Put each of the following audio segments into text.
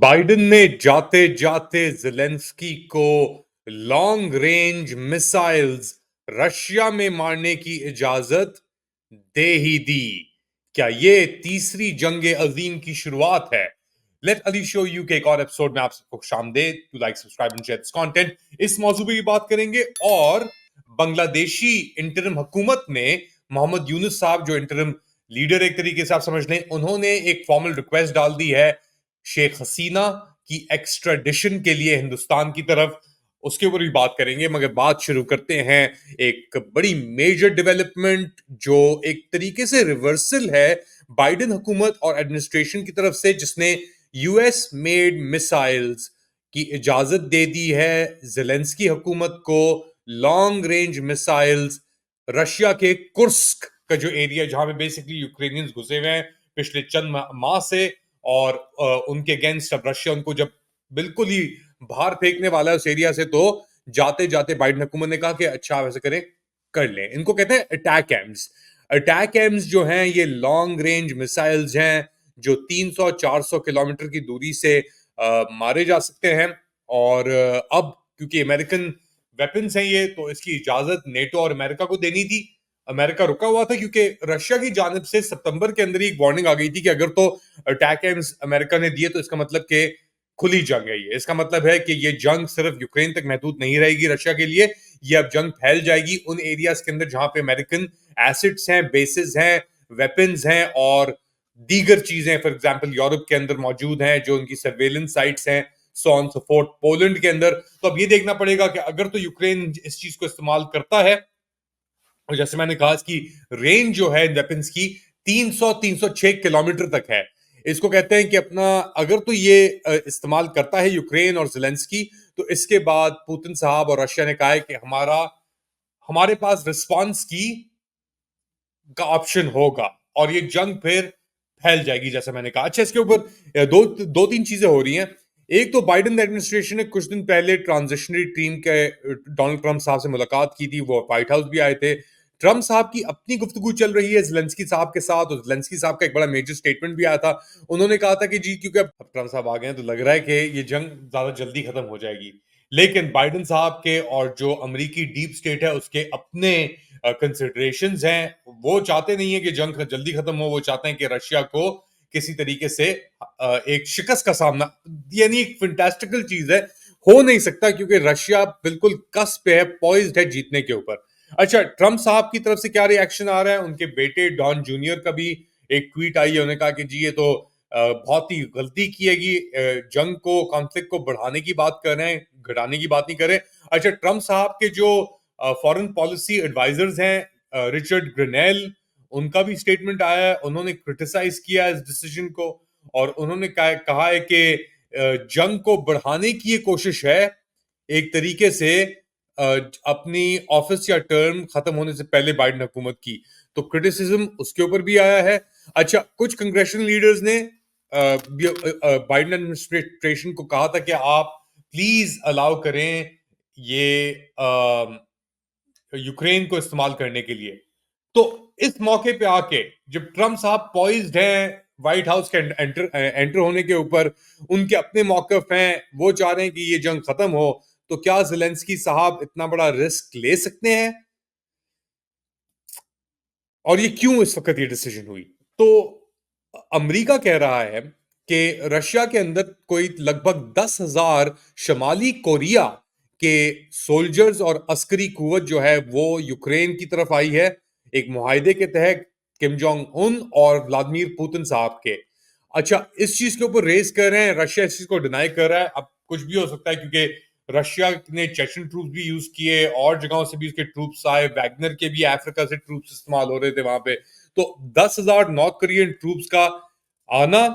Biden ने जाते जाते ज़ेलेंस्की को लॉन्ग रेंज मिसाइल्स रशिया में मारने की इजाजत दे ही दी। क्या ये तीसरी जंग अजीम की शुरुआत है? लेट अली शो यू के एक और एपिसोड में आप सबको खुशामदीद। To like subscribe and share this content. इस मौजू पे भी बात करेंगे और बांग्लादेशी इंटरिम हुकूमत ने मोहम्मद यूनुस साहब जो इंटरिम लीडर एक तरीके से आप समझ लें, उन्होंने एक फॉर्मल रिक्वेस्ट डाल दी है शेख हसीना की एक्स्ट्राडिशन के लिए हिंदुस्तान की तरफ। उसके ऊपर भी बात करेंगे, मगर बात शुरू करते हैं एक बड़ी मेजर डेवलपमेंट जो एक तरीके से रिवर्सल है बाइडेन हुकूमत और एडमिनिस्ट्रेशन की तरफ से, जिसने यूएस मेड मिसाइल्स की इजाजत दे दी है ज़ेलेंस्की हुकूमत को लॉन्ग रेंज मिसाइल्स रशिया के कुर्स्क का जो एरिया जहां पे बेसिकली यूक्रेनियंस घुसे हुए हैं पिछले चंद माह से, और उनके अगेंस्ट अब रशिया उनको जब बिल्कुल ही बाहर फेंकने वाला है उस एरिया से, तो जाते जाते बाइडेन हुकूमत ने कहा कि अच्छा वैसे करें, कर लें। इनको कहते हैं अटैक एम्स। अटैक एम्स जो हैं ये लॉन्ग रेंज मिसाइल्स हैं जो 300-400 किलोमीटर की दूरी से मारे जा सकते हैं। और अब क्योंकि अमेरिकन वेपन्स हैं ये, तो इसकी इजाजत नेटो और अमेरिका को देनी थी। अमेरिका रुका हुआ था क्योंकि रशिया की जानिब से सितंबर के अंदर ही एक वार्निंग आ गई थी कि अगर तो अटैक एम्स अमेरिका ने दिए तो इसका मतलब कि खुली जंग है। ये इसका मतलब है कि ये जंग सिर्फ यूक्रेन तक महदूद नहीं रहेगी रशिया के लिए, ये अब जंग फैल जाएगी उन एरियाज के अंदर जहां पे अमेरिकन एसिड्स हैं, बेसिस हैं, वेपन्स हैं और दीगर चीजें फॉर एग्जांपल यूरोप के अंदर मौजूद हैं, जो उनकी सर्वेलेंस साइट्स हैं, so on so fourth, Poland के अंदर। तो अब ये देखना पड़ेगा कि अगर तो यूक्रेन इस चीज को इस्तेमाल करता है, और जैसे मैंने कहा इसकी रेंज जो है वेपन्स की 300-306 किलोमीटर तक है। इसको कहते हैं कि अपना अगर तो ये इस्तेमाल करता है यूक्रेन और ज़ेलेंस्की, तो इसके बाद पुतिन साहब और रशिया ने कहा है कि हमारे पास रिस्पांस की का ऑप्शन होगा और ये जंग फिर फैल जाएगी, जैसा मैंने कहा। अच्छा, इसके ऊपर दो तीन चीजें हो रही हैं। एक तो बाइडेन एडमिनिस्ट्रेशन ने कुछ दिन पहले ट्रांजिशनरी टीम के डोनाल्ड ट्रंप साहब से मुलाकात की थी, वो व्हाइट हाउस भी आए थे। ट्रंप साहब की अपनी गुफ्तगू चल रही है ज़ेलेंस्की साहब के साथ, और ज़ेलेंस्की साहब का एक बड़ा मेजर स्टेटमेंट भी आया था। उन्होंने कहा था कि जी क्योंकि अब ट्रंप साहब आ गए हैं तो लग रहा है कि ये जंग ज्यादा जल्दी खत्म हो जाएगी। लेकिन बाइडेन साहब के और जो अमरीकी डीप स्टेट है उसके अपने कंसिडरेशंस हैं। वो चाहते नहीं है कि जंग जल्दी खत्म हो, वो चाहते हैं कि रशिया को किसी तरीके से एक शिकस्त का सामना, यानी एक फैंटास्टिकल चीज है, हो नहीं सकता क्योंकि रशिया बिल्कुल कस्प पे है, पॉइज्ड है जीतने के ऊपर। अच्छा, ट्रंप साहब की तरफ से क्या रिएक्शन आ रहा है? उनके बेटे डॉन जूनियर का भी एक ट्वीट आई है, उन्होंने कहा कि जी ये तो बहुत ही गलती किएगी, जंग को, कॉन्फ्लिक्ट को बढ़ाने की बात कर रहे हैं, घटाने की बात नहीं कर रहे। अच्छा, ट्रंप साहब के जो फॉरेन पॉलिसी एडवाइजर्स हैं रिचर्ड ग्रेनेल, उनका भी स्टेटमेंट आया है। उन्होंने क्रिटिसाइज किया इस डिसीजन को और उन्होंने कहा है कि जंग को बढ़ाने की ये कोशिश है एक तरीके से अपनी ऑफिस या टर्म खत्म होने से पहले बाइडेन हुकूमत की। तो क्रिटिसिज्म उसके ऊपर भी आया है। अच्छा, कुछ कांग्रेशनल लीडर्स ने बाइडेन एडमिनिस्ट्रेशन को कहा था कि आप प्लीज अलाउ करें ये यूक्रेन को इस्तेमाल करने के लिए। तो इस मौके पे आके जब ट्रम्प साहब पॉइज्ड हैं व्हाइट हाउस के एंटर होने के ऊपर, उनके अपने मौकफ हैं, वो चाह रहे हैं कि ये जंग खत्म हो, तो क्या ज़ेलेंस्की साहब इतना बड़ा रिस्क ले सकते हैं? और ये क्यों इस वक्त ये डिसीजन हुई? तो अमेरिका कह रहा है कि रशिया के अंदर कोई लगभग 10,000 शमाली कोरिया के सोल्जर्स और अस्करी कुवत जो है वो यूक्रेन की तरफ आई है, एक मुआहदे के तहत किम जोंग उन और व्लादिमीर पुतिन साहब के। अच्छा, इस चीज के ऊपर रेस कर रहे हैं, रशिया इस चीज को डिनाई कर रहा है। अब कुछ भी हो सकता है क्योंकि रशिया ने चेचन ट्रूप्स भी यूज किए और जगहों से भी उसके ट्रूप्स आए, वैगनर के भी अफ्रीका से ट्रूप्स इस्तेमाल हो रहे थे वहां पे। तो 10,000 नॉर्थ कोरियन ट्रूप्स का आना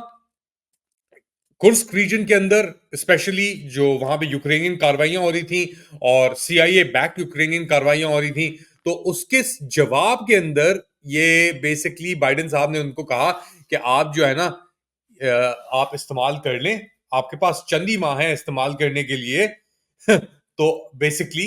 कुर्स्क रीजन के अंदर, स्पेशली जो वहां पे यूक्रेनियन कार्रवाइयां हो रही थी और सीआईए बैक यूक्रेनियन कार्रवाइयां हो रही थी, तो उसके जवाब के अंदर ये बेसिकली बाइडेन साहब ने उनको कहा कि आप जो है ना आप इस्तेमाल कर लें, आपके पास चंद ही माह है इस्तेमाल करने के लिए तो बेसिकली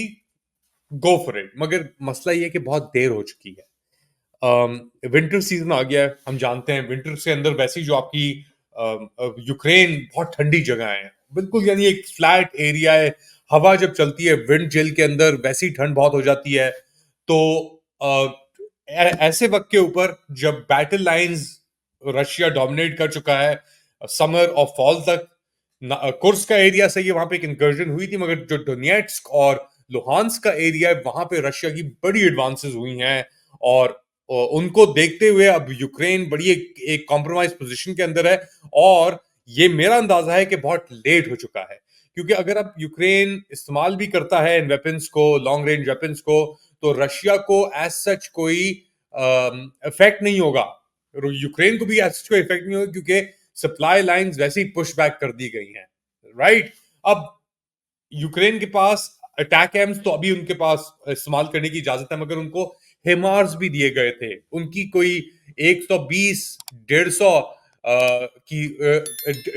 गो फॉर इट। मगर मसला ये है कि बहुत देर हो चुकी है। विंटर सीजन आ गया है, हम जानते हैं विंटर से अंदर वैसे ही जो आपकी यूक्रेन बहुत ठंडी जगह है, बिल्कुल यानी एक फ्लैट एरिया है, हवा जब चलती है विंड जेल के अंदर वैसी ठंड बहुत हो जाती है। तो ऐसे वक्त के ऊपर जब बैटल लाइंस रशिया डोमिनेट कर चुका है समर और फॉल तक, कुर्स्क का एरिया से ये वहां पे एक इंकर्जन हुई थी, मगर जो डोनेट्स्क और लुहांस्क का एरिया है वहां पे रशिया की बड़ी एडवांसेस हुई हैं। और उनको देखते हुए अब यूक्रेन बड़ी एक कॉम्प्रोमाइज पोजीशन के अंदर है। और ये मेरा अंदाजा है कि बहुत लेट हो चुका है, क्योंकि अगर अब यूक्रेन इस्तेमाल भी करता है इन वेपन्स को, लॉन्ग रेंज वेपन्स को, तो रशिया को एज सच कोई इफेक्ट नहीं होगा। यूक्रेन को भी एज सच कोई इफेक्ट नहीं होगा, क्योंकि सप्लाई लाइंस वैसे ही पुश बैक कर दी गई हैं। राइट। अब यूक्रेन के पास अटैक एम्स तो अभी उनके पास इस्तेमाल करने की इजाजत है, मगर उनको हेमार्स भी दिए गए थे। उनकी कोई 120 150 की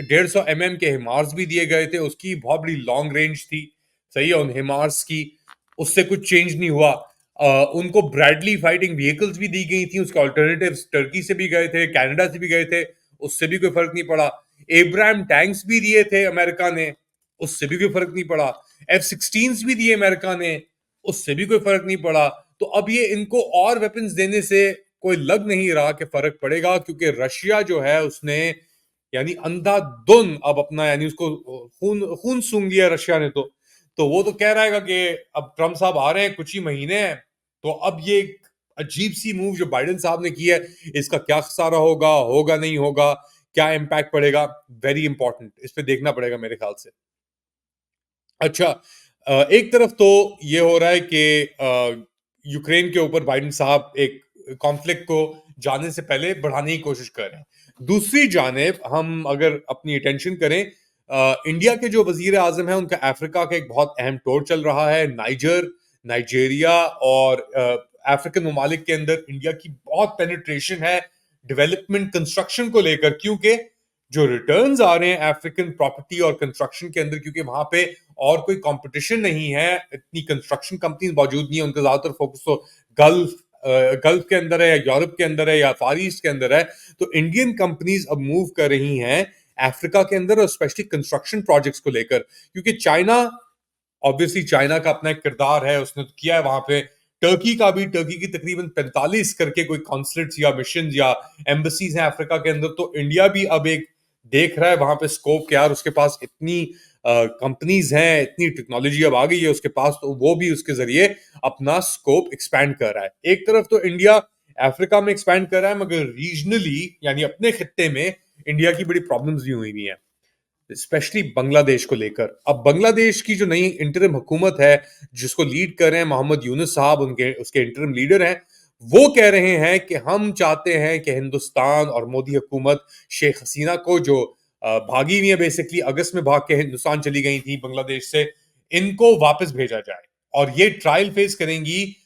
150 mm के हेमार्स भी दिए गए थे। उसकी बहुत बड़ी लॉन्ग रेंज थी, सही है, उन हेमार्स की। उससे कुछ चेंज नहीं हुआ। उनको ब्रैडली फाइटिंग व्हीकल्स भी दी गई थी, उसके ऑल्टरनेटिव्स टर्की से भी गए थे, कनाडा से भी गए थे, उससे भी कोई फर्क नहीं पड़ा। एब्राहम टैंक्स भी दिए थे अमेरिका ने, उससे भी कोई फर्क नहीं पड़ा। F-16 भी दिए अमेरिका ने, उससे भी कोई फर्क नहीं पड़ा। तो अब ये इनको और वेपन्स देने से कोई लग नहीं रहा कि फर्क पड़ेगा, क्योंकि रशिया जो है उसने यानी अंधाधुन अब अपना यानी उसको खून खून सूंघ लिया रशिया ने। तो वो तो कह रहा है कि अब ट्रम्प साहब आ रहे हैं, कुछ ही महीने हैं, तो अब ये अजीब सी मूव जो बाइडेन साहब ने की है, इसका क्या खसारा होगा, होगा नहीं होगा, क्या इंपैक्ट पड़ेगा, वेरी इंपॉर्टेंट, इस पे देखना पड़ेगा मेरे ख्याल से। अच्छा, एक तरफ तो ये हो रहा है कि यूक्रेन के ऊपर बाइडेन साहब एक कॉन्फ्लिक्ट को जाने से पहले बढ़ाने की कोशिश कर रहे हैं। दूसरी जानेब हम अगर अपनी अटेंशन करें, इंडिया के जो वजीर आजम है उनका अफ्रीका का एक बहुत अहम टूर चल रहा है। नाइजीरिया और अफ्रीकन ममालिक के अंदर इंडिया की बहुत पेनिट्रेशन है डेवलपमेंट कंस्ट्रक्शन को लेकर, क्योंकि जो रिटर्न्स आ रहे हैं अफ्रीकन प्रॉपर्टी और कंस्ट्रक्शन के अंदर, क्योंकि वहां पे और कोई कंपटीशन नहीं है, इतनी कंस्ट्रक्शन कंपनीज मौजूद नहीं है, उनका ज्यादातर फोकस तो गल्फ गल्फ के अंदर है या यूरोप के अंदर है या फार ईस्ट के अंदर है। तो इंडियन कंपनीज अब मूव कर रही हैं अफ्रीका के अंदर, और स्पेशली कंस्ट्रक्शन प्रोजेक्ट्स को लेकर, क्योंकि चाइना, ऑब्वियसली चाइना का अपना एक किरदार है, उसने तो किया है वहां पे। टर्की का भी, टर्की की तकरीबन 45 करके कोई कॉन्सुलेट्स या मिशन या एम्बसीज हैं अफ्रीका के अंदर। तो इंडिया भी अब एक देख रहा है वहां पे स्कोप के, यार उसके पास इतनी कंपनीज हैं, इतनी टेक्नोलॉजी अब आ गई है उसके पास, तो वो भी उसके जरिए अपना स्कोप एक्सपैंड कर रहा है। एक तरफ तो इंडिया अफ्रीका में एक्सपैंड कर रहा है, मगर रीजनली यानी अपने खित्ते में इंडिया की बड़ी प्रॉब्लम्स भी हुई हुई हैं, स्पेशली बांग्लादेश को लेकर। अब बांग्लादेश की जो नई इंटरिम हुकूमत है जिसको लीड कर रहे हैं मोहम्मद यूनुस साहब, उनके उसके इंटरिम लीडर हैं, वो कह रहे हैं कि हम चाहते हैं कि हिंदुस्तान और मोदी हुकूमत शेख हसीना को, जो भागी हुई है बेसिकली, अगस्त में भाग के हिंदुस्तान चली गई थी बांग्लादेश से, इनको वापस भेजा जाए। और ये ट्रायल फेस करेंगी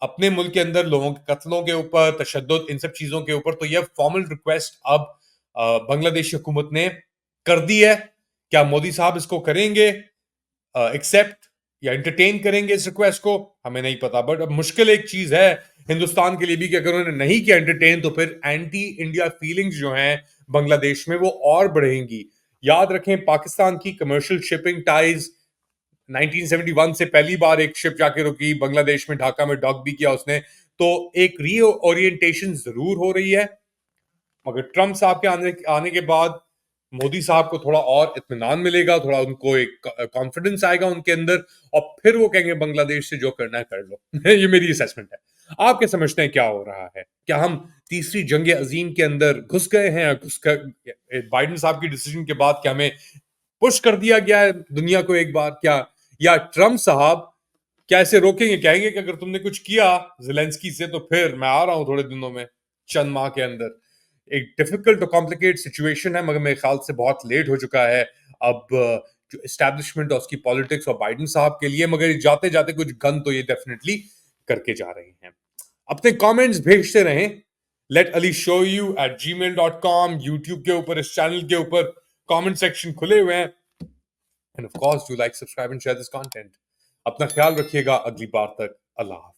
अपने मुल्क के अंदर लोगों के कत्लों के ऊपर, तशद्दुद, इन सब चीजों के ऊपर। तो यह फॉर्मल रिक्वेस्ट अब बांग्लादेश हुकूमत ने कर दी है। क्या मोदी साहब इसको करेंगे एक्सेप्ट या एंटरटेन करेंगे इस रिक्वेस्ट को, हमें नहीं पता। बट अब मुश्किल एक चीज है हिंदुस्तान के लिए भी कि अगर उन्होंने नहीं किया एंटरटेन, तो फिर एंटी इंडिया फीलिंग्स जो हैं बांग्लादेश में वो और बढ़ेंगी। याद रखें, पाकिस्तान की कमर्शियल शिपिंग टाइज 1971 से पहली बार एक शिप जाके रुकी बांग्लादेश में, ढाका में डॉक भी किया उसने। तो एक रीओरिएंटेशन जरूर हो रही है, मगर ट्रम्प साहब के आने आने के बाद मोदी साहब को थोड़ा और इत्मीनान मिलेगा, थोड़ा उनको एक कॉन्फिडेंस आएगा उनके अंदर, और फिर वो कहेंगे बांग्लादेश से जो करना है कर लो। ये मेरी असेसमेंट है। आप क्या समझते हैं क्या हो रहा है? क्या हम तीसरी जंग अजीम के अंदर घुस गए हैं? घुस कर बाइडेन साहब की डिसीजन के बाद क्या हमें पुश कर दिया गया है दुनिया को एक बार, क्या या ट्रम्प साहब क्या ऐसे रोकेंगे, कहेंगे कि अगर तुमने कुछ किया जेलेंस्की से तो फिर मैं आ रहा हूं थोड़े दिनों में, चंद माह के अंदर? एक डिफिकल्ट और कॉम्प्लिकेट सिचुएशन है, मगर मेरे ख्याल से बहुत लेट हो चुका है अब जो एस्टैब्लिशमेंट और उसकी पॉलिटिक्स और बाइडेन साहब के लिए। मगर जाते जाते कुछ गन तो ये डेफिनेटली करके जा रहे हैं। अपने कमेंट्स भेजते रहें letali show you@gmail.com, यूट्यूब के ऊपर, इस चैनल के ऊपर कमेंट सेक्शन खुले हुए हैं। End of course do like, subscribe and share this content. अपना ख्याल रखिएगा, अगली बार तक अल्लाह हाफ़िज़।